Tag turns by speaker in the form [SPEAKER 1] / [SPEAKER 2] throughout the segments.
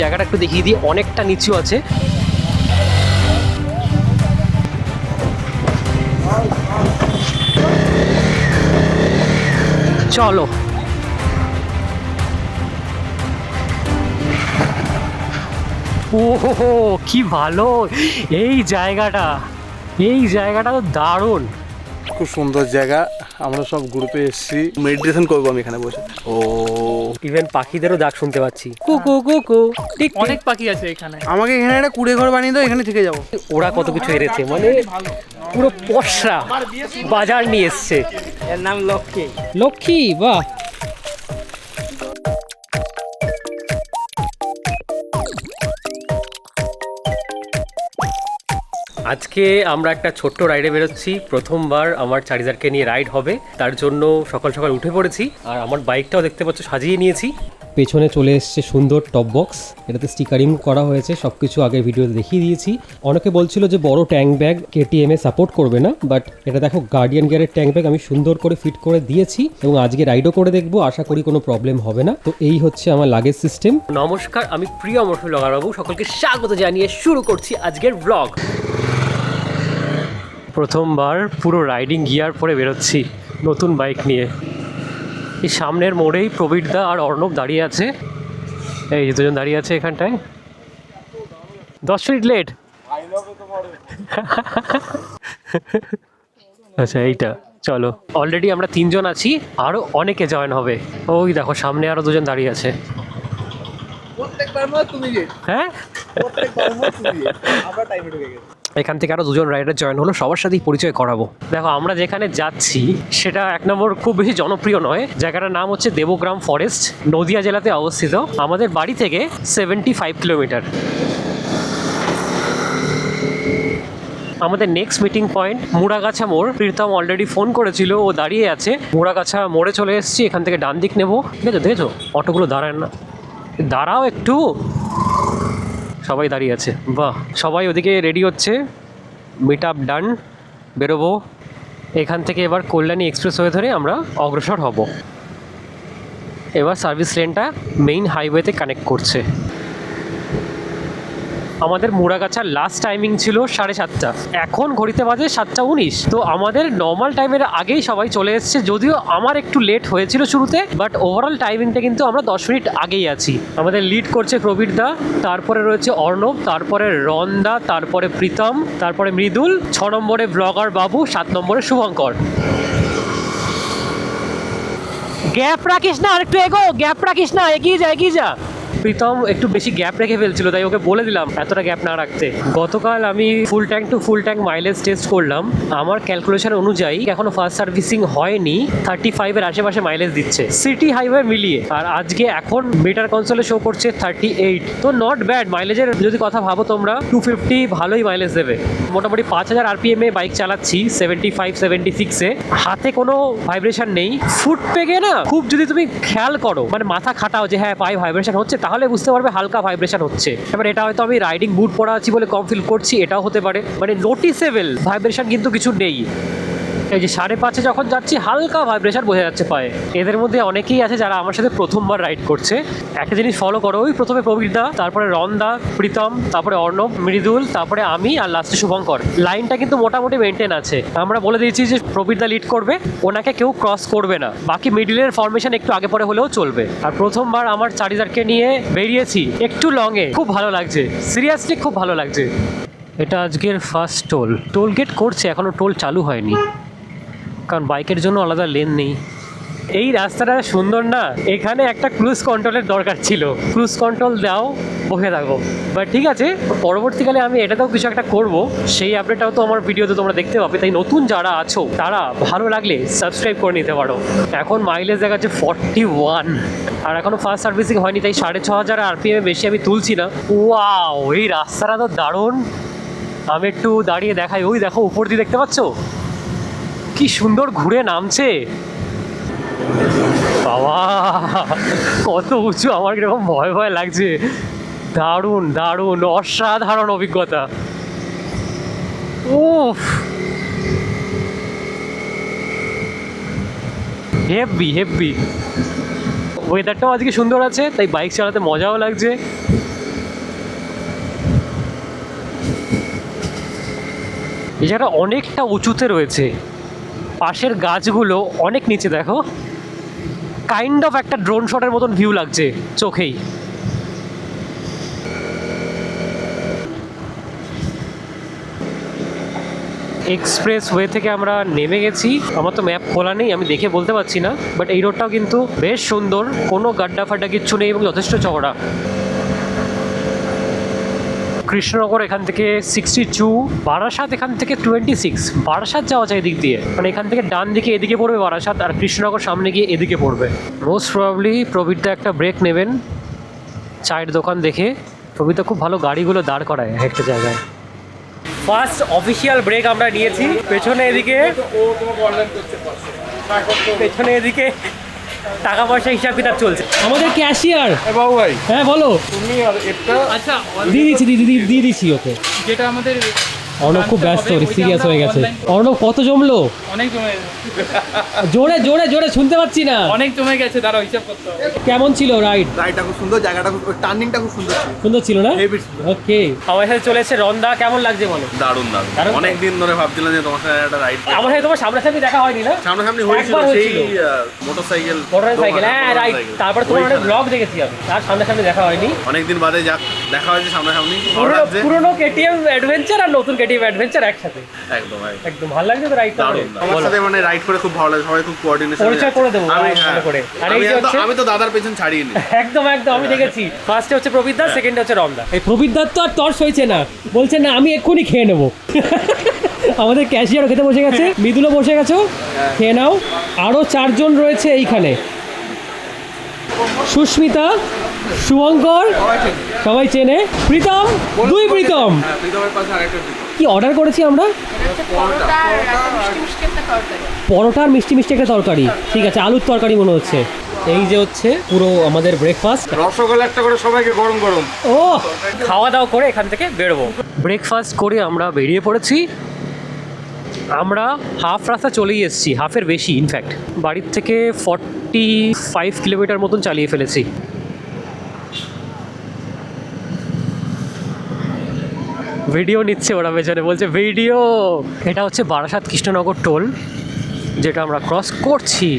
[SPEAKER 1] জায়গাটা একটু দেখিয়ে দিই, অনেকটা নিচু আছে। চলো। ও হো, কি ভালো এই জায়গাটা, এই জায়গাটা তো দারুণ।
[SPEAKER 2] খুব সুন্দর জায়গা, আমরা সব গ্রুপে এসেছি, মেডিটেশন করবো আমি এখানে বসে।
[SPEAKER 1] ও ইভেন পাখিদেরও ডাক শুনতে পাচ্ছি, কুকু কুকু। ঠিক
[SPEAKER 3] অনেক পাখি আছে এখানে।
[SPEAKER 2] আমাকে এখানে একটা কুড়ে ঘর বানিয়ে দাও, এখানে থেকে যাবো।
[SPEAKER 1] ওরা কত কিছু এনেছে, মানে পুরো পশরা বাজার নিয়ে এসছে।
[SPEAKER 3] এর নাম লক্ষ্মী।
[SPEAKER 1] লক্ষ্মী, বাহ। আজকে আমরা একটা ছোট্ট রাইডে বেরোচ্ছি, প্রথমবার আমার চারিদারকে নিয়ে রাইড হবে, তার জন্য সকাল সকাল উঠে পড়েছি। আর আমার বাইকটাও দেখতে পাচ্ছ সাজিয়ে নিয়েছি। পেছনে চলে এসছে সুন্দর টপ বক্স, এটাতে স্টিকারিং করা হয়েছে, সব কিছু আগের ভিডিওতে দেখিয়ে দিয়েছি। অনেকে বলছিল যে বড় ট্যাঙ্ক ব্যাগ কেটিএম এ সাপোর্ট করবে না, বাট এটা দেখো গার্ডিয়ান গিয়ারের ট্যাঙ্ক ব্যাগ আমি সুন্দর করে ফিট করে দিয়েছি এবং আজকে রাইডও করে দেখবো, আশা করি কোনো প্রবলেম হবে না। তো এই হচ্ছে আমার লাগেজ সিস্টেম। নমস্কার, আমি প্রিয় মরফি ব্লগার বাবু, সকলকে স্বাগত জানিয়ে শুরু করছি আজকের ব্লগ। প্রথমবার পুরো রাইডিং গিয়ার পরে বেরোচ্ছি নতুন বাইক নিয়ে। এই সামনের মোড়েই প্রবীরদা আর অর্ণব দাঁড়িয়ে আছে, এই যে দুজন দাঁড়িয়ে আছে এখানটায়। 10 মিনিট লেট। আচ্ছা এইটা, চলো। অলরেডি আমরা 3 জন আছি, আরও অনেকে জয়েন হবে। ওই দেখো সামনে আরও 2 জন দাঁড়িয়ে আছে। হ্যাঁ, এখান থেকে আরো 2 জন রাইডার জয়েন হলো, সবার সাথেই পরিচয় করাবো। দেখো আমরা যেখানে যাচ্ছি সেটা 1 নম্বর খুব বেশি জনপ্রিয় নয়, জায়গাটার নাম হচ্ছে দেবগ্রাম ফরেস্ট, নদিয়া জেলাতে অবস্থিত। আমাদের বাড়ি থেকে 75 কিলোমিটার। আমাদের নেক্সট মিটিং পয়েন্ট মুড়াগাছা মোড়। প্রীতম অলরেডি ফোন করেছিল, ও দাঁড়িয়ে আছে। মুড়াগাছা মোড়ে চলে এসেছি, এখান থেকে ডান দিক নেবো। দেখেছো অটোগুলো দাঁড়ায় না, দাঁড়াও একটু। সবাই দাঁড়িয়ে আছে, বাহ। সবাই ওদিকে রেডি হচ্ছে, মিট আপ ডান, বেরোবো। এখান থেকে এবার কল্যাণী এক্সপ্রেসওয়ে ধরে আমরা অগ্রসর হব। এবার সার্ভিস লেনটা মেইন হাইওয়েতে কানেক্ট করছে। আমাদের মুড়াগাছার লাস্ট টাইমিং ছিল 7:30, এখন ঘড়িতে বাজে 7:19। তো আমাদের নর্মাল টাইমের আগেই সবাই চলে এসছে, যদিও আমার একটু লেট হয়েছিল শুরুতে, বাট ওভারঅল টাইমিংটা কিন্তু আমরা 10 মিনিট আগেই আছি। আমাদের লিড করছে প্রবীরদা, তারপরে রয়েছে অর্ণব, তারপরে রনদা, তারপরে প্রীতম, তারপরে মৃদুল, 6 নম্বরে ব্লগার বাবু, 7 নম্বরে শুভঙ্কর। গ্যাপ রাখিস না, আরেকটু এগো, গ্যাপ রাখিস না, এগিয়ে যা এগিয়ে যা। প্রীতম একটু বেশি গ্যাপ রেখে ফেলছিল, তাই ওকে বলে দিলাম এতটা গ্যাপ না রাখতে। গতকাল আমি full tank to full tank mileage test করলাম, আমার ক্যালকুলেশন অনুযায়ী এখনো ফার্স্ট সার্ভিসিং হয়নি, 35-এর আশেপাশে মাইলেজ দিচ্ছে সিটি হাইওয়ে মিলিয়ে। আর আজকে এখন মিটার কনসোলে শো করছে 38, তো নট ব্যাড মাইলেজের যদি কথা ভাবো তোমরা। 250 ভালোই মাইলেজ দেবে। মোটামুটি 5000 RPM এ বাইক চালাচ্ছি 75-76-এ, হাতে কোনো ভাইব্রেশন নেই। ফুট পেগে না খুব যদি তুমি খেয়াল করো, মানে মাথা খাটাও যে হ্যাঁ পায়ে ভাইব্রেশন হচ্ছে, তাহলে বুঝতে পারবে হালকা ভাইব্রেশন হচ্ছে। এবার এটা হয়তো আমি রাইডিং বুট পরা আছি বলে কম ফিল করছি, এটাও হতে পারে। মানে নোটিসেবল ভাইব্রেশন কিন্তু কিছু নেই। এই যে 5.5-এ যখন যাচ্ছি হালকা ভাইব্রেশন বোঝা যাচ্ছে পায়ে। এদের মধ্যে অনেকেই আছে যারা আমার সাথে প্রথমবার রাইড করছে। একটা জিনিস ফলো করো, ওই প্রথমে প্রবীরদা, তারপরে রনদা, প্রীতম, তারপরে অর্ণব, মৃদুল, তারপরে আমি, আর লাস্টে শুভঙ্কর। লাইনটা কিন্তু মোটামুটি মেনটেন আছে। আমরা বলে দিয়েছি যে প্রবীরদা লিড করবে, ওনাকে কেউ ক্রস করবে না, বাকি মিডিলের ফরমেশন একটু আগে পরে হলেও চলবে। আর প্রথমবার আমার চারিদারকে নিয়ে বেরিয়েছি একটু লংয়ে, খুব ভালো লাগছে, সিরিয়াসলি খুব ভালো লাগছে। এটা আজকের ফার্স্ট টোল গেট করছে, এখনো টোল চালু হয়নি, কারণ বাইকের জন্য আলাদা লেন নেই। এই রাস্তাটা সুন্দর না, এখানে একটা ক্রুজ কন্ট্রোলের দরকার ছিল। ক্রুজ কন্ট্রোল দাও, বসে থাকো। বাট ঠিক আছে, পরবর্তীকালে আমি এটাতেও কিছু একটা করব, সেই আপডেটটাও তো আমার ভিডিওতে তোমরা দেখতে পাবে। তাই নতুন যারা আছো তারা ভালো লাগলে সাবস্ক্রাইব করে নিতে পারো। এখন মাইলেজ দেখাচ্ছে 41, আর এখনো ফার্স্ট সার্ভিসিং হয়নি, তাই 6500 RPM বেশি আমি তুলছি না। ওয়াও, এই রাস্তাটা তো দারুণ। আমি একটু দাঁড়িয়ে দেখাই, ওই দেখো উপর দিয়ে দেখতে পাচ্ছ কি সুন্দর ঘুরে নামছে। বাবা কত উঁচু, আমার কিরকম ভয় ভয় লাগছে। দারুণ দারুণ, অসাধারণ অভিজ্ঞতা। উফ, হেভি হেভি। ওয়েদারটাও আজকে সুন্দর আছে, তাই বাইক চালাতে মজাও লাগছে। এই জায়গাটা অনেকটা উঁচুতে রয়েছে, পাশের গাছগুলো অনেক নিচে, দেখো কাইন্ড অফ একটা ড্রোন শটের মতন ভিউ লাগছে চোখেই। এক্সপ্রেস ওয়ে থেকে আমরা নেমে গেছি। আমার তো ম্যাপ খোলা নেই, আমি দেখে বলতে পারছি না, বাট এই রোডটাও কিন্তু বেশ সুন্দর, কোনো গাড্ডা ফাড্ডা কিচ্ছু নেই এবং যথেষ্ট চওড়া। কৃষ্ণনগর এখান থেকে 62, বারাসাত এখান থেকে 26। বারাসাত যাওয়া যায় এদিক দিয়ে, মানে এখান থেকে ডান দিকে এদিকে পড়বে বারাসাত, আর কৃষ্ণনগর সামনে গিয়ে এদিকে পড়বে। মোস্ট প্রবাবলি প্রবীরদা একটা ব্রেক নেবেন চায়ের দোকান দেখে। প্রবীরদা খুব ভালো গাড়িগুলো দাঁড় করায় একটা জায়গায়। ফার্স্ট অফিসিয়াল ব্রেক আমরা নিয়েছি। পেছনে এদিকে টাকা পয়সা হিসাব কিতাব চলছে। আমাদের ক্যাশিয়ার
[SPEAKER 2] বাবু ভাই,
[SPEAKER 1] হ্যাঁ বলো।
[SPEAKER 2] তুমি আর এটা
[SPEAKER 3] আচ্ছা
[SPEAKER 1] দিয়ে দিচ্ছি ওকে।
[SPEAKER 3] যেটা আমাদের
[SPEAKER 1] অর্ণব খুব ব্যস্ত, সিরিয়াস হয়ে গেছে। অর্ণব কত জমলো?
[SPEAKER 3] অনেক জমে
[SPEAKER 1] জোরে জোরে জোরে শুনতে পাচ্ছি না।
[SPEAKER 3] অনেক জমে গেছে, দাঁড়াও হিসাব করতে হবে।
[SPEAKER 1] কেমন ছিল রাইড?
[SPEAKER 2] রাইডটা খুব সুন্দর, জায়গাটা খুব, টার্নিংটা খুব সুন্দর ছিল।
[SPEAKER 1] সুন্দর ছিল না?
[SPEAKER 2] Heavy ছিল।
[SPEAKER 1] ওকে, আমার সাথে চলে এসেছে রন্দা। কেমন লাগছে বলো?
[SPEAKER 4] দারুণ
[SPEAKER 1] দারুণ
[SPEAKER 4] দারুণ
[SPEAKER 1] তো?
[SPEAKER 4] অনেক দিন ধরে ভাবছিলাম যে তোমার সাথে একটা রাইড
[SPEAKER 1] আমার সাথে তোমার সামনাসামনি দেখা হয়নি না?
[SPEAKER 4] সামনাসামনি হয়েছিল,
[SPEAKER 1] একবার
[SPEAKER 4] সেই
[SPEAKER 1] হয়েছিল।
[SPEAKER 4] মোটরসাইকেল
[SPEAKER 1] মোটরসাইকেল, হ্যাঁ রাইট। তারপর তোমার অনেক ব্লগ দেখেছি আমি, তার সামনাসামনি দেখা হয়নি।
[SPEAKER 4] অনেকদিন বাদে যাক দেখা হয়েছে সামনাসামনি, ভালো লাগছে।
[SPEAKER 1] পুরোনো কেটিএম অ্যাডভেঞ্চার আর নতুন কেটিএম অ্যাডভেঞ্চার একসাথে,
[SPEAKER 4] একদম
[SPEAKER 1] একদম ভালো লাগছে তো রাইডটা?
[SPEAKER 4] দারুণ। আমার সাথে মানে রাইড করে খুব ভালো লাগে, সবাই খুব কোঅর্ডিনেশন।
[SPEAKER 1] পরিচয় করে দেবো
[SPEAKER 4] আমি
[SPEAKER 1] ভালো করে। আর এই যে হচ্ছে
[SPEAKER 4] আমি তো দাদার পেছন ছাড়িনি।
[SPEAKER 1] একদম একদম, আমি দেখেছি। ফার্স্টে হচ্ছে প্রবীরদা, সেকেন্ডে হচ্ছে রমদা। এই প্রবীরদার তো আর তর্স হয়েছে না, বলছে না আমি এক্ষুনি খেয়ে নেবো। আমাদের ক্যাশিয়ারও খেতে বসে গেছে, মৃদুলও বসে গেছো, খেয়ে নাও। আরও 4 জন রয়েছে এইখানে, সুস্মিতা, শুভঙ্কর, সবাই চেনে। প্রীতম, দুই প্রীতম।
[SPEAKER 2] প্রীতমের পাশে আরেকটা প্রীতম।
[SPEAKER 1] কি অর্ডার করেছি আমরা? পরোটা আর মিষ্টি মিষ্টি একটা তরকারি। ঠিক আছে, আলুর তরকারি মনে হচ্ছে। এই যে হচ্ছে পুরো আমাদের ব্রেকফাস্ট।
[SPEAKER 2] রসগোল্লা একটা করে সবাইকে গরম গরম।
[SPEAKER 1] ও, খাওয়া দাওয়া করে এখান থেকে বেরোবো। ব্রেকফাস্ট করে আমরা বেরিয়ে পড়েছি। আমরা হাফ রাস্তা চলেই এসেছি, হাফের বেশি ইনফ্যাক্ট। বাড়ির থেকে 45 কিলোমিটার মতন চালিয়ে ফেলেছি। ভিডিও নিচ্ছে ওরা, পেছনে বলছে ভিডিও। এটা হচ্ছে বারাসাত কৃষ্ণনগর টোল, যেটা আমরা ক্রস করছি।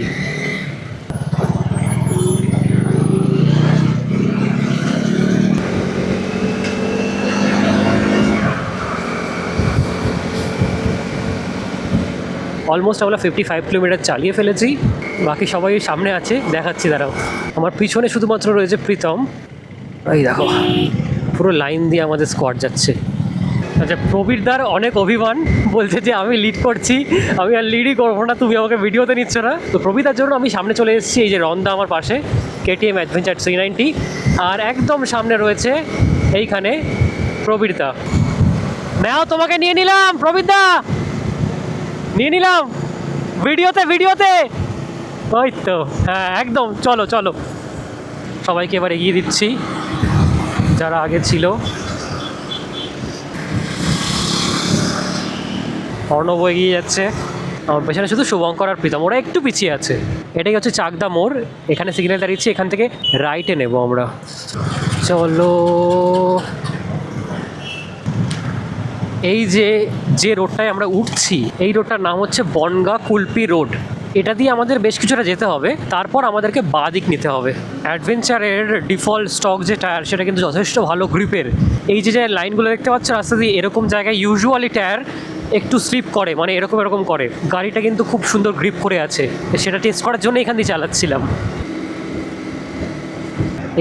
[SPEAKER 1] অলমোস্ট আমরা 55 কিলোমিটার চালিয়ে ফেলেছি। বাকি সবাই সামনে আছে, দেখাচ্ছি দাঁড়াও। আমার পিছনে শুধুমাত্র রয়েছে প্রীতম। এই দেখো পুরো লাইন দিয়ে আমাদের স্কোয়াড যাচ্ছে। আচ্ছা, প্রবীরদার অনেক অভিমান, বলছে যে আমি লিড করছি, আমি আর লিডই করবো না, তুমি আমাকে ভিডিওতে নিচ্ছ না। তো প্রবীরদার জন্য আমি সামনে চলে এসেছি। এই যে রন্দা আমার পাশে, কেটিএম অ্যাডভেঞ্চার 390, আর একদম সামনে রয়েছে এইখানে প্রবীরদা। নাও তোমাকে নিয়ে নিলাম প্রবীরদা, নিয়ে নিলাম ভিডিওতে। ওই তো, হ্যাঁ একদম, চলো চলো। সবাইকে এবার এগিয়ে দিচ্ছি যারা আগে ছিল। অর্ণব এগিয়ে যাচ্ছে, আমার পেছনে শুধু শুভঙ্কর আর প্রীতম, ওরা একটু পিছিয়ে আছে। এটাই হচ্ছে চাকদা মোড়, এখানে সিগন্যাল দাঁড়িয়েছি, এখান থেকে রাইটে নেব আমরা। চলো। এই যে রোডটায় আমরা উঠছি, এই রোডটার নাম হচ্ছে বনগা কুলপি রোড। এটা দিয়ে আমাদের বেশ কিছুটা যেতে হবে, তারপর আমাদেরকে বাঁ দিক নিতে হবে। অ্যাডভেঞ্চারের ডিফল্ট স্টক যে টায়ার, সেটা কিন্তু যথেষ্ট ভালো গ্রিপের। এই যে লাইনগুলো দেখতে পাচ্ছ রাস্তা দিয়ে, এরকম জায়গায় ইউজুয়ালি টায়ার একটু স্লিপ করে, মানে এরকম করে। গাড়িটা কিন্তু খুব সুন্দর গ্রিপ করে আছে, সেটা টেস্ট করার জন্য এখান দিয়ে চালাচ্ছিলাম।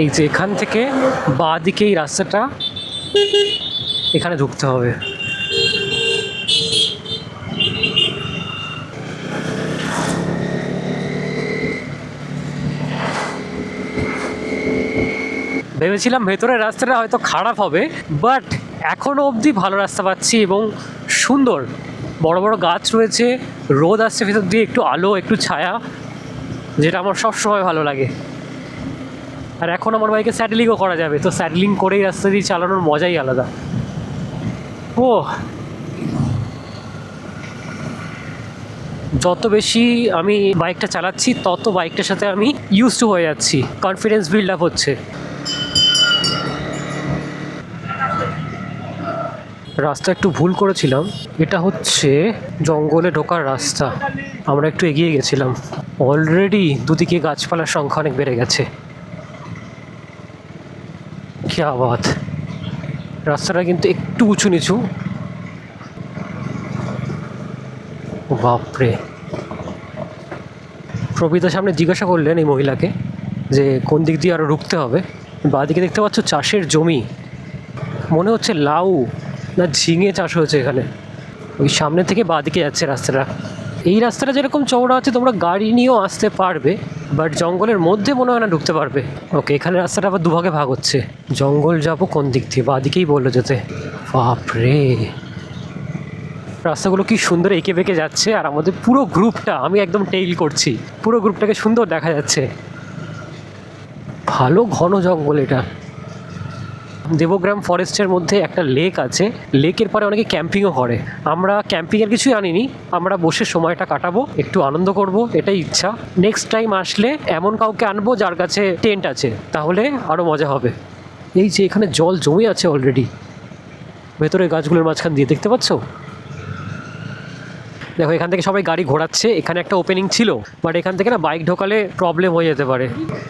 [SPEAKER 1] এই যে এখান থেকে বাঁ দিকে এই রাস্তাটা, এখানে ঢুকতে হবে। ভেবেছিলাম ভেতরের রাস্তাটা হয়তো খারাপ হবে, বাট এখনও অবধি ভালো রাস্তা পাচ্ছি এবং সুন্দর। বড় বড় গাছ রয়েছে, রোদ আসছে ভেতর দিয়ে, একটু আলো একটু ছায়া, যেটা আমার সবসময় ভালো লাগে। আর এখন আমার বাইকে স্যাডেলিংও করা যাবে, তো স্যাডেলিং করেই রাস্তা দিয়ে চালানোর মজাই আলাদা। ও, যত বেশি আমি বাইকটা চালাচ্ছি, তত বাইকটার সাথে আমি ইউজ টু হয়ে যাচ্ছি, কনফিডেন্স বিল্ড আপ হচ্ছে। রাস্তা একটু ভুল করেছিলাম, এটা হচ্ছে জঙ্গলে ঢোকার রাস্তা। আমরা একটু এগিয়ে গেছিলাম, অলরেডি দুদিকে গাছপালার সংখ্যা অনেক বেড়ে গেছে। কি আবাদ! রাস্তাটা কিন্তু একটু উঁচু নিচু। বাপরে! প্রবীতার সামনে জিজ্ঞাসা করলেন এই মহিলাকে যে কোন দিক দিয়ে আরও রুখতে হবে। বাঁদিকে দেখতে পাচ্ছ চাষের জমি, মনে হচ্ছে লাউ না ঝিঙে চাষ হয়েছে এখানে। ওই সামনে থেকে বাঁদিকে যাচ্ছে রাস্তাটা। এই রাস্তাটা যেরকম চওড়া আছে তোমরা গাড়ি নিয়েও আসতে পারবে, বাট জঙ্গলের মধ্যে মনে হয় না ঢুকতে পারবে। ওকে, এখানে রাস্তাটা আবার দুভাগে ভাগ হচ্ছে। জঙ্গল যাবো কোন দিক দিয়ে? বাঁদিকেই বললো যেতে। বাপরে, রাস্তাগুলো কি সুন্দর এঁকে বেঁকে যাচ্ছে, আর আমাদের পুরো গ্রুপটা, আমি একদম টেইল করছি, পুরো গ্রুপটাকে সুন্দর দেখা যাচ্ছে। ভালো ঘন জঙ্গল এটা। দেবগ্রাম ফরেস্টের মধ্যে একটা লেক আছে, লেকের পরে অনেকে ক্যাম্পিংও করে। আমরা ক্যাম্পিংয়ের কিছুই আনিনি, আমরা বসে সময়টা কাটাবো, একটু আনন্দ করব, এটাই ইচ্ছা। নেক্সট টাইম আসলে এমন কাউকে আনবো যার কাছে টেন্ট আছে, তাহলে আরও মজা হবে। এই যে এখানে জল জমে আছে অলরেডি, ভেতরে গাছগুলোর মাঝখান দিয়ে, দেখতে পাচ্ছ? দেখো এখান থেকে সবাই গাড়ি ঘোরাচ্ছে, এখানে একটা ওপেনিং ছিল, বাট এখান থেকে না বাইক ঢোকালে প্রবলেম হয়ে যেতে পারে।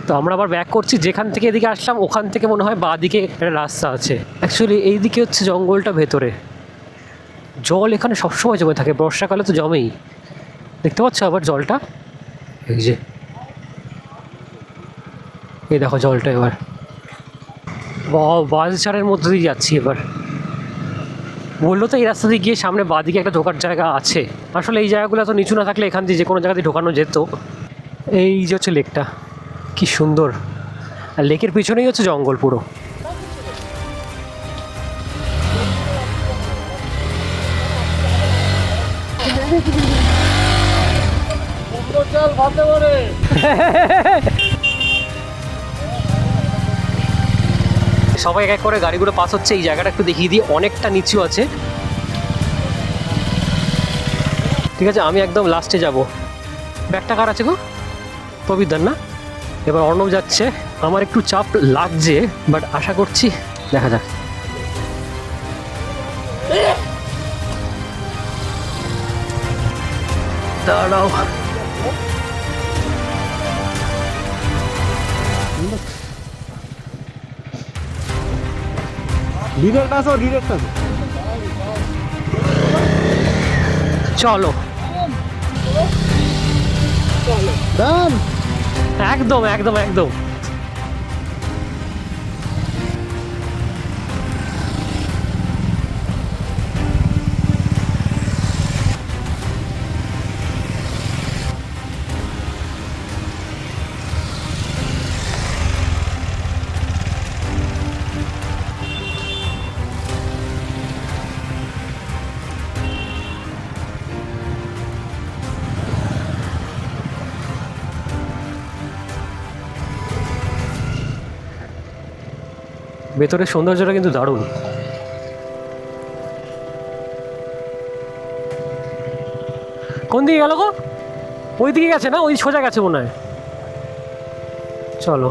[SPEAKER 1] তো আমরা আবার ব্যাক করছি, যেখান থেকে এদিকে আসলাম ওখান থেকে মনে হয় বাঁ দিকে একটা রাস্তা আছে। অ্যাকচুয়ালি এই দিকে হচ্ছে জঙ্গলটা ভেতরে। জল এখানে সবসময় জমে থাকে, বর্ষাকালে তো জমেই। দেখতে পাচ্ছ আবার জলটা? এই যে, এই দেখো জলটা এবার। বাঁশঝাড়ের মধ্যে দিয়ে যাচ্ছি এবার। বললো তো এই রাস্তা দিয়ে গিয়ে সামনে বাঁদিকে একটা ঢোকার জায়গা আছে। আসলে এই জায়গাগুলো তো নিচু না থাকলে এখান দিয়ে যে কোনো জায়গা দিয়ে ঢোকানো যেত। এই যে হচ্ছে লেকটা, কি সুন্দর। আর লেকের পিছনেই হচ্ছে জঙ্গল পুরো। সবাই এক এক করে গাড়িগুলো পাস হচ্ছে। এই জায়গাটা একটু দেখিয়ে দিই, অনেকটা নিচু আছে। ঠিক আছে, আমি একদম লাস্টে যাব। ব্যাগটা কার আছে গো? প্রবীরদার না? এবার অর্ণব যাচ্ছে। আমার একটু চাপ লাগছে, বাট আশা করছি দেখা যাক। দাঁড়াও, চলো একদম একদম একদম। ভেতরের সৌন্দর্যটা কিন্তু দারুণ। কোন দিকে গেল গো? ওই দিকে গেছে না? ওই সোজা গেছে মনে হয়। চলো,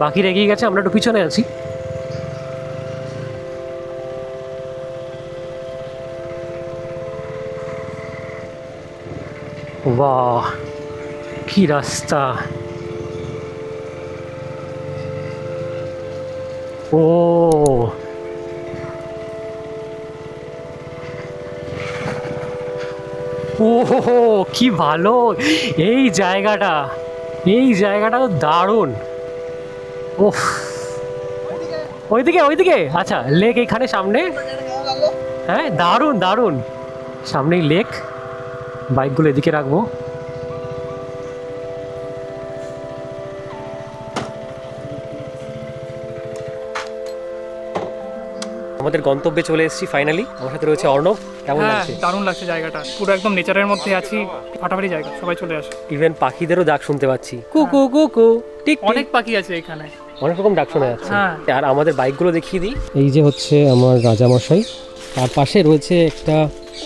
[SPEAKER 1] বাকিরা এগিয়ে গেছে, আমরা একটু পিছনে আছি। বাহ, কি রাস্তা! ও, ও কি ভালো এই জায়গাটা! এই জায়গাটা তো দারুণ। ওহ, ওইদিকে ওইদিকে, আচ্ছা লেক এখানে সামনে। হ্যাঁ, দারুণ দারুণ। সামনেই লেক, বাইকগুলো এদিকে রাখবো। আমাদের গন্তব্যে চলে এসেছি ফাইনালি। আমার সাথে রয়েছে অর্ণব। কেমন
[SPEAKER 3] হ্যাঁ,
[SPEAKER 1] লাগছে?
[SPEAKER 3] দারুণ লাগছে জায়গাটা, পুরো একদম নেচারের মধ্যে আছি। ফাটাফাটি জায়গা, সবাই চলে আসে।
[SPEAKER 1] ইভেন পাখিদেরও ডাক শুনতে পাচ্ছি, কুকু কুকু, ঠিক
[SPEAKER 3] অনেক পাখি আছে এখানে,
[SPEAKER 1] অনেক রকম ডাক শোনা যাচ্ছে।
[SPEAKER 3] হ্যাঁ।
[SPEAKER 1] আর আমাদের বাইকগুলো দেখিয়ে দিই। এই যে হচ্ছে আমার রাজামশাই, তার পাশে রয়েছে একটা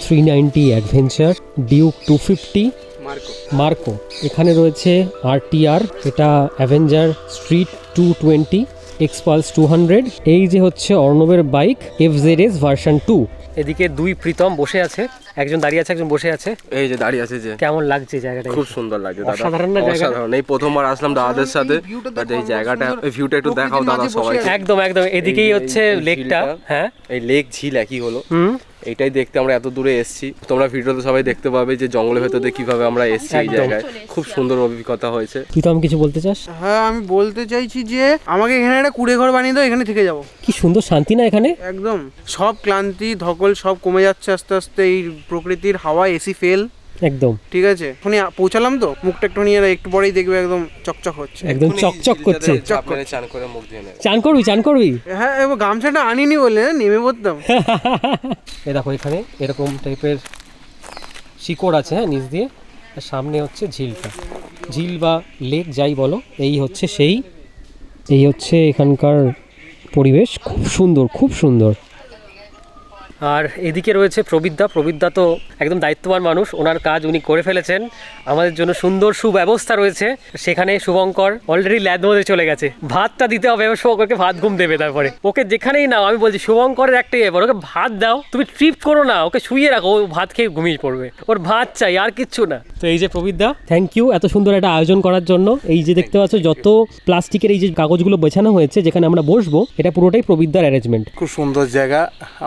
[SPEAKER 1] 390 অ্যাডভেঞ্চার, ডিউক 250 মার্কো। এখানে রয়েছে RTR, এটা অ্যাভেঞ্জার স্ট্রিট 220। এক্সপালস 200, এই যে হচ্ছে অর্ণবের বাইক FZS ভার্সন 2। এদিকে দুই প্রীতম বসে আছে, একজন দাঁড়িয়ে আছে একজন বসে আছে।
[SPEAKER 5] এই যে দাঁড়িয়ে আছে যে,
[SPEAKER 1] কেমন লাগছে জায়গাটা?
[SPEAKER 5] খুব সুন্দর লাগছে দাদা,
[SPEAKER 1] অসাধারণ না জায়গাটা?
[SPEAKER 5] অসাধারণ। এই প্রথমবার আসলাম দাদাদের সাথে, বাট এই জায়গাটা, এই ভিউটা একটু দেখাও দাদা সবাই।
[SPEAKER 1] একদম একদম, এদিকেই হচ্ছে লেকটা। হ্যাঁ,
[SPEAKER 5] এই লেক ঝিল একই হলো। এইটাই দেখতে আমরা এত দূরে এসেছি। তোমরা ভিডিওতে সবাই দেখতে পাবে যে জঙ্গলের ভেতরে কিভাবে আমরা এসেছি এই জায়গায়। খুব সুন্দর অভিজ্ঞতা হয়েছে।
[SPEAKER 1] প্রীতম কিছু বলতে চাস?
[SPEAKER 6] হ্যাঁ, আমি বলতে চাইছি যে আমাকে এখানে একটা কুড়ে ঘর বানিয়ে দাও, এখানে থেকে যাবো।
[SPEAKER 1] কি সুন্দর শান্তি না এখানে?
[SPEAKER 6] একদম সব ক্লান্তি ধকল সব কমে যাচ্ছে আস্তে আস্তে, এই প্রকৃতির হাওয়া, এসি ফেল।
[SPEAKER 1] একদম
[SPEAKER 6] ঠিক আছে, এখনই পৌঁছালাম তো, মুখটা একটু নিয়ে একটু পরেই দেখবে একদম চকচক হচ্ছে,
[SPEAKER 1] একদম চকচক করছে।
[SPEAKER 5] চান করে মুখ ধুয়ে নেবে।
[SPEAKER 1] চান করবি?
[SPEAKER 6] হ্যাঁ, এবার গামছাটা আনিনি বলে নেমে পড়তাম।
[SPEAKER 1] এই দেখো এখানে এরকম টাইপের শিকড় আছে, হ্যাঁ, নিচ দিয়ে। আর সামনে হচ্ছে ঝিলটা, ঝিল বা লেক যাই বলো, এই হচ্ছে এই হচ্ছে এখানকার পরিবেশ। খুব সুন্দর, খুব সুন্দর। আর এদিকে রয়েছে প্রবিদ্যা তো একদম দায়িত্ববান মানুষ, ওনার কাজ উনি করে ফেলেছেন। আমাদের জন্য সুন্দর সুব্যবস্থা রয়েছে। সেখানে শুভঙ্কর অলরেডি ল্যাদ মধ্যে চলে গেছে, ভাতটা দিতে হবে, এবার শুভঙ্করকে ভাত ঘুম দেবে। তারপরে ওকে যেখানেই নাও, আমি বলছি শুভঙ্করের একটাই ব্যাপার, ওকে ভাত দাও, তুমি ট্রিপ করো না, ওকে শুইয়ে রাখো, ও ভাত খেয়ে ঘুমিয়ে পড়বে, ওর ভাত চাই আর কিচ্ছু না। তো এই যে প্রবিদ্যা, থ্যাংক ইউ এত সুন্দর একটা আয়োজন করার জন্য। এই যে দেখতে পাচ্ছ যত প্লাস্টিকের এই যে কাগজগুলো বেছানো হয়েছে যেখানে আমরা বসবো, এটা পুরোটাই প্রবিদ্যার অ্যারেঞ্জমেন্ট।
[SPEAKER 2] খুব সুন্দর জায়গা,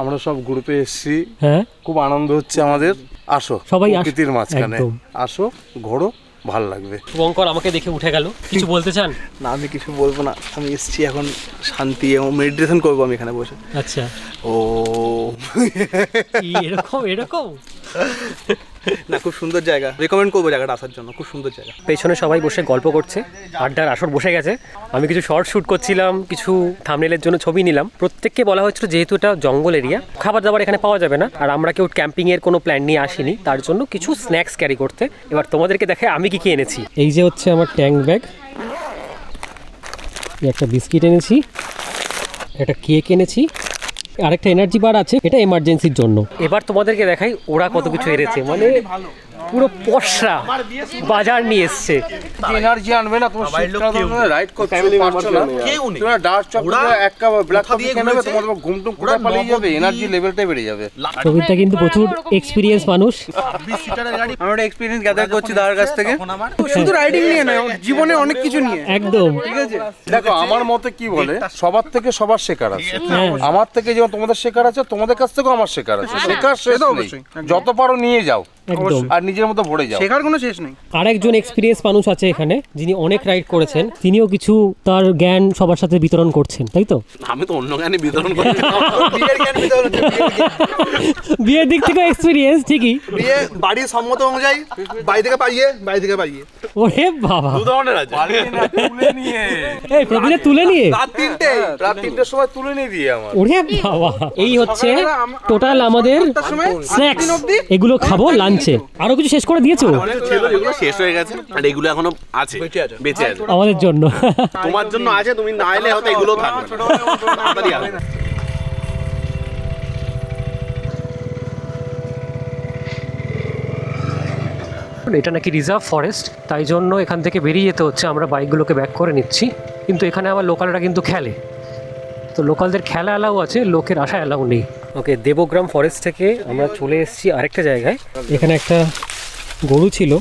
[SPEAKER 2] আমরা সব গ্রুপে এসেছি।
[SPEAKER 1] হ্যাঁ,
[SPEAKER 2] খুব আনন্দ হচ্ছে আমাদের। আসো
[SPEAKER 1] সবাই
[SPEAKER 2] প্রকৃতির মাঝখানে,
[SPEAKER 1] একদম।
[SPEAKER 2] আসো ঘোরো, ভালো লাগবে।
[SPEAKER 1] শুভঙ্কর আমাকে দেখে উঠে গেল, কিছু বলতে চান?
[SPEAKER 2] না, আমি কিছু বলবো না, আমি এসেছি এখন শান্তি এবং মেডিটেশন করবো আমি এখানে বসে।
[SPEAKER 1] আচ্ছা,
[SPEAKER 2] ও
[SPEAKER 1] এরকম
[SPEAKER 2] না, খুব সুন্দর জায়গা, রেকমেন্ড করবো জায়গাটা আসার জন্য, খুব সুন্দর জায়গা।
[SPEAKER 1] পেছনে সবাই বসে গল্প করছে, আড্ডার আসর বসে গেছে। আমি কিছু শর্ট শ্যুট করছিলাম, কিছু থাম্বনেলের জন্য ছবি নিলাম। প্রত্যেককে বলা হচ্ছিল যেহেতু এটা জঙ্গল এরিয়া, খাবার দাবার এখানে পাওয়া যাবে না, আর আমরা কেউ ক্যাম্পিং এর কোনো প্ল্যান নিয়ে আসিনি, তার জন্য কিছু স্ন্যাক্স ক্যারি করতে। এবার তোমাদেরকে দেখে আমি কি এনেছি। এই যে হচ্ছে আমার ট্যাঙ্ক ব্যাগ, একটা বিস্কিট এনেছি, একটা কেক এনেছি, আরেকটা এনার্জি বার আছে, এটা এমার্জেন্সির জন্য। এবার তোমাদেরকে দেখাই ওরা কত কিছু এনেছে, মানে পুরো পশরা বাজার নিয়ে এসছে।
[SPEAKER 2] এনার্জি আনবে না, তোমার শীতকালে রাইড করতে পারছো না, তোমরা ডার্ক চকলেট এক কাপ ব্ল্যাক কফি খেয়ে নেবে, তোমার ঘুমটুম করে পালিয়ে যাবে, এনার্জি লেভেলটাই বেড়ে যাবে।
[SPEAKER 1] প্রবীরটা কিন্তু প্রচুর এক্সপিরিয়েন্স মানুষ।
[SPEAKER 6] আমরা একটা এক্সপিরিয়েন্স গ্যাদার করছি দাদার কাছ থেকে, শুধু রাইডিং নিয়ে নয়, জীবনে অনেক কিছু নিয়ে।
[SPEAKER 1] একদম,
[SPEAKER 6] ঠিক আছে,
[SPEAKER 2] দেখো আমার মতে কি বলে, সবার থেকে সবার শেখার আছে।
[SPEAKER 1] হ্যাঁ।
[SPEAKER 2] আমার থেকে যেমন তোমাদের শেখার আছে, তোমাদের কাছ থেকেও আমার শেখার আছে। শেখার শেষ নেই, যত পারো নিয়ে যাও
[SPEAKER 1] একদম।
[SPEAKER 2] আর নিজের মতো ভরে যাও।
[SPEAKER 6] শেখার কোনো শেষ নেই।
[SPEAKER 1] আরেকজন এক্সপিরিয়েন্স মানুষ আছে এখানে, যিনি অনেক রাইড করেছেন, তিনিও কিছু তার জ্ঞান সবার সাথে বিতরণ করছেন, তাই তো?
[SPEAKER 4] আমি তো অন্য গানে বিতরণ করি।
[SPEAKER 1] বিয়ের দিক থেকে এক্সপিরিয়েন্স ঠিকই।
[SPEAKER 7] বিয়ে বাড়ির সম্মত অনুযায়ী বাড়ি থেকে পাইয়ে
[SPEAKER 1] ওরে বাবা,
[SPEAKER 4] দু ধরনের আছে।
[SPEAKER 1] এই প্রবীরে তুলে নিয়ে
[SPEAKER 2] রাত 3টের সময় তুলে নিয়ে দিয়ে আমার।
[SPEAKER 1] ওরে বাবা, এই হচ্ছে টোটাল আমাদের স্ন্যাক্স, এগুলো খাবো লাঞ্চে। আরো কিছু শেষ করে দিয়েছো
[SPEAKER 4] ছিল যেগুলো শেষ হয়ে গেছে, আর এগুলো এখনো আছে, বেঁচে আছে।
[SPEAKER 1] আমাদের জন্য।
[SPEAKER 4] তোমার জন্য আছে, তুমি না এলে হয়তো এগুলো থাকবে না। তাড়াতাড়ি আসবে।
[SPEAKER 1] এটা নাকি রিজার্ভ ফরেস্ট, তাই জন্য এখান থেকে বেরিয়ে যেতে হচ্ছে। আমরা বাইকগুলোকে ব্যাক করে নিচ্ছি, কিন্তু এখানে আবার লোকালরা কিন্তু খেলে, তো লোকালদের খেলা অ্যালাউ আছে, লোকের আসা অ্যালাউ নেই। ওকে, দেবগ্রাম ফরেস্ট থেকে আমরা চলে এসেছি আরেকটা জায়গায়। এখানে একটা গরু ছিল,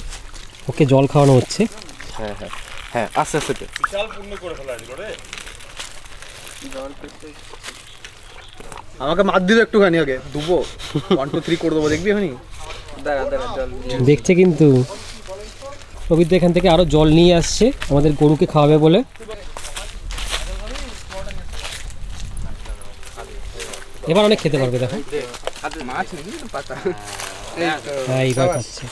[SPEAKER 1] ওকে জল খাওয়ানো হচ্ছে।
[SPEAKER 5] হ্যাঁ হ্যাঁ হ্যাঁ, আস্তে আস্তে।
[SPEAKER 7] আমাকে মার দিল একটুখানি, আগে দুবো 1 2 3 করে দেবো, দেখবি এখনই।
[SPEAKER 1] দেখছে কিন্তু প্রবীর এখান থেকে আরো জল নিয়ে আসছে আমাদের গরুকে খাওয়াবে বলে। এবার অনেক খেতে পারবে, দেখো। হ্যাঁ, এইবার খাচ্ছে।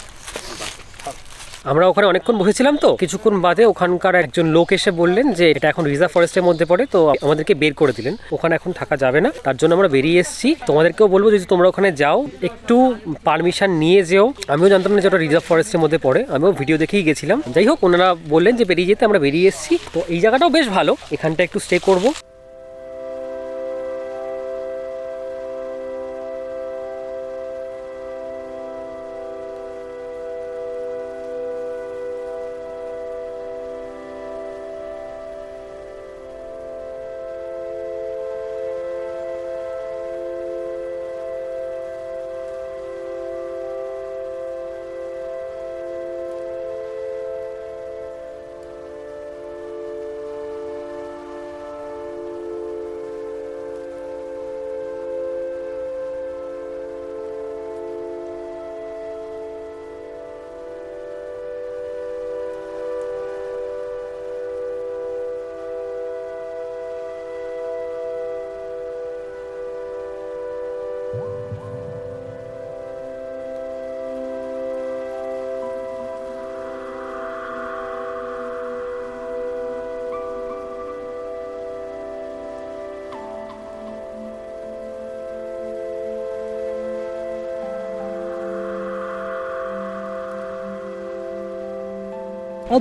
[SPEAKER 1] আমরা ওখানে অনেকক্ষণ বসেছিলাম, তো কিছুক্ষণ বাদে ওখানকার একজন লোক এসে বললেন যে এটা এখন রিজার্ভ ফরেস্টের মধ্যে পড়ে, তো আমাদেরকে বের করে দিলেন, ওখানে এখন থাকা যাবে না। তার জন্য আমরা বেরিয়ে এসেছি। তোমাদেরকেও বলবো যদি তোমরা ওখানে যাও একটু পারমিশন নিয়ে যেও। আমিও জানতাম না যে ওটা রিজার্ভ ফরেস্টের মধ্যে পড়ে, আমিও ভিডিও দেখেই গেছিলাম। যাই হোক, ওনারা বললেন যে বেরিয়ে যেতে, আমরা বেরিয়ে এসেছি। তো এই জায়গাটাও বেশ ভালো, এখানটা একটু স্টে করবো।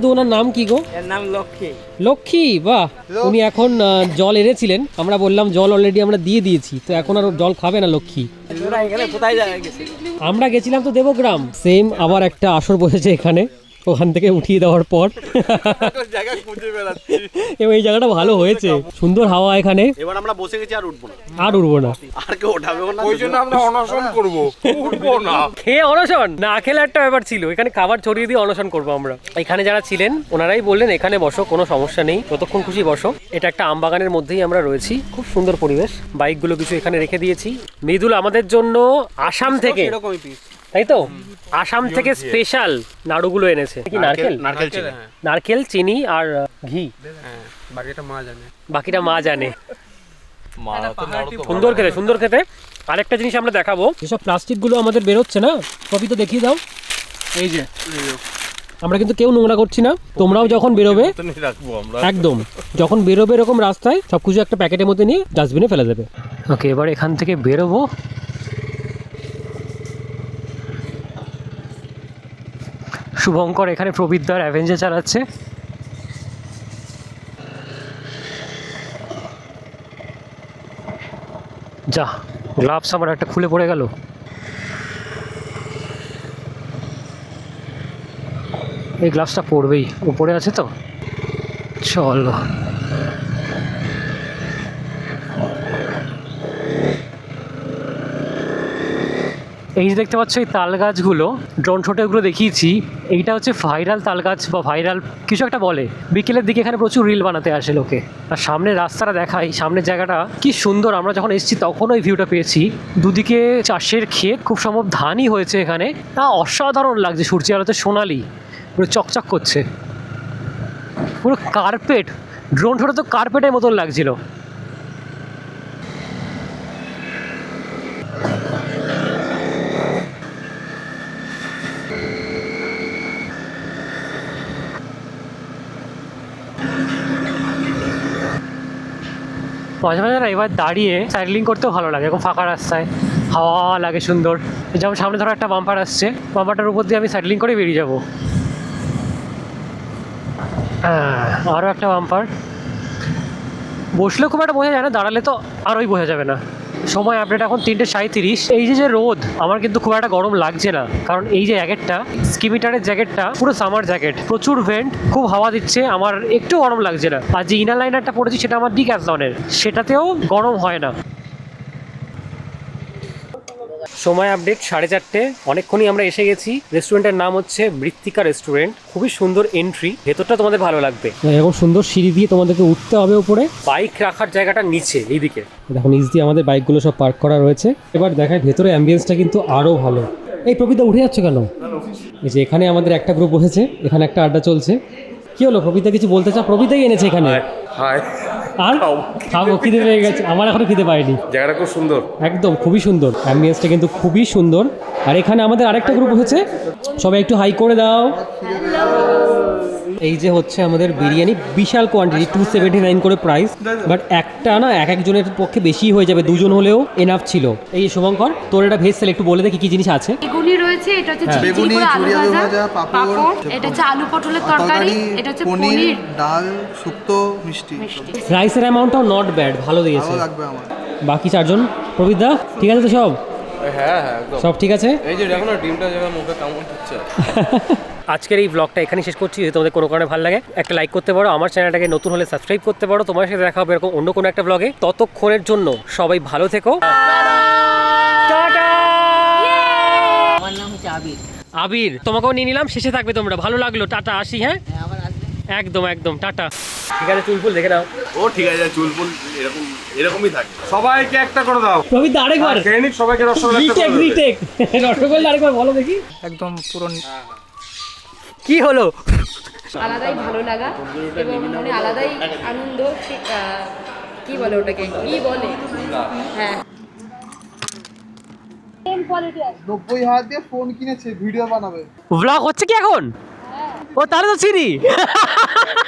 [SPEAKER 1] তো ওনার নাম কি গো?
[SPEAKER 6] এর নাম লক্ষ্মী।
[SPEAKER 1] লক্ষ্মী, বাহ। উনি এখন জল এনেছিলেন, আমরা বললাম জল অলরেডি আমরা দিয়ে দিয়েছি, তো এখন আর জল খাবে না লক্ষ্মী।
[SPEAKER 6] তোরা এখানে কোথায় গেছিস?
[SPEAKER 1] আমরা গেছিলাম তো দেবগ্রাম, সেম আবার একটা আসর বসেছে এখানে, ওখান থেকে উঠিয়ে দেওয়ার পর
[SPEAKER 4] জায়গা খুঁজে বেড়াচ্ছি।
[SPEAKER 1] এবং এই জায়গাটা ভালো হয়েছে, সুন্দর হাওয়া এখানে।
[SPEAKER 4] এবার আমরা বসে গেছি, আর উঠবো না,
[SPEAKER 1] আর উঠবো না,
[SPEAKER 4] আর কেউ ওঠাবেও না।
[SPEAKER 2] ওই জন্য আমরা অনশন করবো, উঠবো না।
[SPEAKER 1] খেয়ে অনশন না খেলে একটা ব্যাপার ছিল, এখানে খাবার ছড়িয়ে দিয়ে অনশন করবো আমরা। এখানে যারা ছিলেন ওনারাই বললেন এখানে বসো, কোনো সমস্যা নেই, যতক্ষণ খুশি বসো। এটা একটা আমবাগানের মধ্যেই আমরা রয়েছি, খুব সুন্দর পরিবেশ। বাইকগুলো কিছু এখানে রেখে দিয়েছি। মৃদুল আমাদের জন্য আসাম থেকে,
[SPEAKER 6] এরকমই পিস।
[SPEAKER 1] তাই তো, আসাম থেকে স্পেশাল নাড়ুগুলো এনেছে। কি নারকেল? নারকেল, চিনি আর ঘি।
[SPEAKER 6] বাকিটা মা জানে।
[SPEAKER 1] বাকিটা মা জানে। সুন্দর খেতে, সুন্দর খেতে। আরেকটা জিনিস আমরা দেখাবো, যেসব প্লাস্টিকগুলো আমাদের বেরোচ্ছে না, কপি তো দেখিয়ে দাও।
[SPEAKER 6] এই যে
[SPEAKER 1] আমরা কিন্তু কেউ নোংরা করছি না, তোমরাও যখন বেরোবে
[SPEAKER 2] রাখবো আমরা
[SPEAKER 1] একদম, যখন বেরোবে এরকম রাস্তায় সবকিছু একটা প্যাকেটের মধ্যে নিয়ে ডাস্টবিনে ফেলে দেবে। ওকে, এবার এখান থেকে বেরোবো। শুভঙ্কর এখানে প্রবিদ্যার অ্যাভেঞ্জার চালাচ্ছে। যা, গ্লাভস আমার একটা খুলে পড়ে গেল। এই গ্লাভসটা পড়বেই, উপরে আছে তো। চলো, এই যে দেখতে পাচ্ছ এই তাল গাছগুলো, ড্রোন শটে ওগুলো দেখিয়েছি। এইটা হচ্ছে ভাইরাল তাল গাছ বা ভাইরাল কিছু একটা বলে। বিকেলের দিকে এখানে প্রচুর রিল বানাতে আসে লোকে। আর সামনের রাস্তাটা দেখাই, সামনের জায়গাটা কি সুন্দর। আমরা যখন এসেছি তখন ওই ভিউটা পেয়েছি। দুদিকে চাষের ক্ষেত, খুব সম্ভব ধানই হয়েছে এখানে। তা অসাধারণ লাগছে, সূর্যের আলোতে সোনালি, পুরো চকচক করছে, পুরো কার্পেট। ড্রোন শটে তো কার্পেটের মতন লাগছিল। মাঝে মাঝে না এবার দাঁড়িয়ে সাইক্লিং করতেও ভালো লাগে, এরকম ফাঁকা রাস্তায় হাওয়া লাগে সুন্দর। যেমন সামনে ধরো একটা বাম্পার আসছে, বাম্পারটার উপর দিয়ে আমি সাইক্লিং করে বেরিয়ে যাবো। আরও একটা বাম্পার, বসলেও খুব একটা বোঝা যায় না, দাঁড়ালে তো আরোই বোঝা যাবে না। সময় আপডেট এখন 3:37। এই যে রোদ, আমার কিন্তু খুব একটা গরম লাগছে না, কারণ এই যে জ্যাকেটটা, স্কিমিটারের জ্যাকেটটা পুরো সামার জ্যাকেট, প্রচুর ভেন্ট, খুব হাওয়া দিচ্ছে, আমার একটু গরম লাগছে না। আর যে ইনার লাইনারটা পড়েছি সেটা আমার ডিক্যাথলনের, সেটাতেও গরম হয় না। সময় আপডেট 4:30। অনেকক্ষণই আমরা এসে গেছি। রেস্টুরেন্টের নাম হচ্ছে মৃত্তিকা রেস্টুরেন্ট। খুবই সুন্দর এন্ট্রি, ভেতরটা তোমাদের ভালো লাগবে। এরকম সুন্দর সিঁড়ি দিয়ে তোমাদেরকে উঠতে হবে উপরে। বাইক রাখার জায়গাটা নিচে এইদিকে, দেখো নিচ দিয়ে আমাদের বাইকগুলো সব পার্ক করা রয়েছে। এবার দেখায় ভেতরে অ্যাম্বিয়েন্সটা কিন্তু আরও ভালো। এই প্রকৃতি উঠে যাচ্ছে কেন? এই যে এখানে আমাদের একটা গ্রুপ বসেছে, এখানে একটা আড্ডা চলছে। কি হলো, প্রবীতা কিছু বলতে চাও? প্রবীতাই এনেছে এখানে। আর খাবো, খিদে পেয়ে গেছে। আমার এখনো খিদে পাইনি।
[SPEAKER 5] জায়গাটা খুব সুন্দর,
[SPEAKER 1] একদম খুবই সুন্দর, অ্যাম্বিয়েন্সটা কিন্তু খুবই সুন্দর। আর এখানে আমাদের আরেকটা গ্রুপ হয়েছে, সবাই একটু হাই করে দাও। এই যে হচ্ছে আমাদের বিরিয়ানি, বিশাল কোয়ান্টিটি, 279 করে প্রাইস। বাট একটা না এক একজনের পক্ষে বেশি হয়ে যাবে, দুজন হলেও এনাফ ছিল। এই শুভঙ্কর, তোর এটা ভেজ সেল একটু বলে দে কি কি জিনিস আছে।
[SPEAKER 8] বেগুনি রয়েছে, এটা হচ্ছে চিলি করে আলু ভাজা, পাপড়, এটা হচ্ছে আলু পটলের তরকারি, এটা হচ্ছে পনির,
[SPEAKER 7] ডাল, শুক্তো, মিষ্টি।
[SPEAKER 1] রাইসের অ্যামাউন্টটাও নট ব্যাড, ভালো দিয়েছে।
[SPEAKER 7] লাগবে আমার।
[SPEAKER 1] বাকি চারজন, প্রবীরদা ঠিক আছে তো সব?
[SPEAKER 5] হ্যাঁ হ্যাঁ একদম
[SPEAKER 1] সব ঠিক আছে।
[SPEAKER 5] এই যে দেখো না ডিমটা যেন মুখে কামড় দিচ্ছে।
[SPEAKER 1] আজকের এই ব্লগটা এখানেই শেষ করছি। যদি তোমাদের কোনো কারণে ভালো লাগে একটা লাইক করতে পারো, আমার চ্যানেলটাকে নতুন হলে সাবস্ক্রাইব করতে পারো। তোমার সাথে দেখা হবে এরকম অন্য কোনো একটা ব্লগে। ততক্ষণের জন্য সবাই ভালো থেকো, টাটা।
[SPEAKER 9] আমার নাম হচ্ছে আবির।
[SPEAKER 1] আবির, তোমাকেও নিয়ে নিলাম, শেষে থাকবে তোমরা। ভালো লাগলো, টাটা, আসি। হ্যাঁ
[SPEAKER 9] আবার আসবে।
[SPEAKER 1] একদম একদম টাটা। ঠিক আছে, চুলফুল দেখে নাও।
[SPEAKER 4] ও ঠিক আছে, চুলফুল এরকমই থাকে।
[SPEAKER 2] সবাইকে একটা করে দাও।
[SPEAKER 1] প্রবীর আরেকবার
[SPEAKER 2] ট্রেনিং সবাইকে রসগোল্লা একটা করে
[SPEAKER 1] রিটেক রসগোল্লা আরেকবার বলো দেখি।
[SPEAKER 3] একদম পুরো
[SPEAKER 1] কি হলো?
[SPEAKER 8] আলাদাই ভালো লাগা এবং মনে আলাদাই আনন্দ। কি বলে ওটাকে, কি বলে, হ্যাঁ
[SPEAKER 7] 90,000 দিয়ে ফোন কিনেছে, ভিডিও বানাবে।
[SPEAKER 1] ব্লগ হচ্ছে কি এখন? ও তাহলে তো চিনি।